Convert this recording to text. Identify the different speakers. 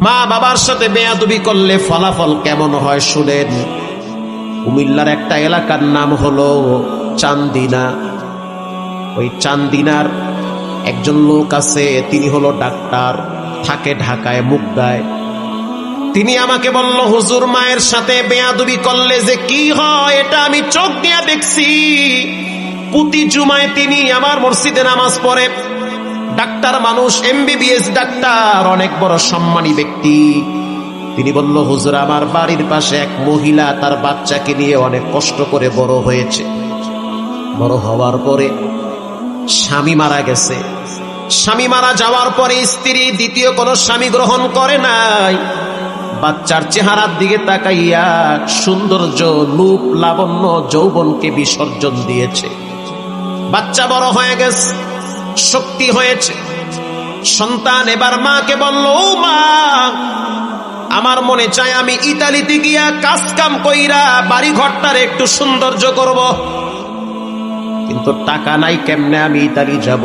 Speaker 1: মা বাবার সাথে বেয়াদবি করলে ফলাফল কেমন হয় শুনেন। কুমিল্লার একটা এলাকার নাম হলো চান্দিনা। ওই চান্দিনার একজন লোক আছে, তিনি হলো ডাক্তার, থাকে ঢাকায় মুগদায়। তিনি আমাকে বলল, হুজুর মায়ের সাথে বেয়াদবি করলে যে কি হয় এটা আমি চোখ দিয়ে দেখছি। প্রতি জুমায় তিনি আমার মসজিদে নামাজ পড়ে। ডাক্তার মানুষ, MBBS ডাক্তার, অনেক বড় সম্মানী ব্যক্তি। তিনি বলল, হুজুর আমার বাড়ির পাশে এক মহিলা তার বাচ্চাকে নিয়ে অনেক কষ্ট করে বড় হয়েছে। বড় হওয়ার পরে স্বামী মারা গেছে। স্বামী মারা যাওয়ার পরে স্ত্রী দ্বিতীয় কোনো স্বামী গ্রহণ করে নাই। বাচ্চার চেহারার দিকে তাকাইয়া সৌন্দর্য, রূপ, লাবণ্য, যৌবনকে বিসর্জন দিয়েছে। বাচ্চা বড় হয়ে গেছে, শক্তি হয়েছে। সন্তান এবার মাকে বলল, ও মা, আমার মনে চায় আমি ইতালিতে গিয়া কাজ কাম কইরা বাড়ি ঘরটার একটু সৌন্দর্য করব, কিন্তু টাকা নাই, কেমনে আমি ইতালি যাব?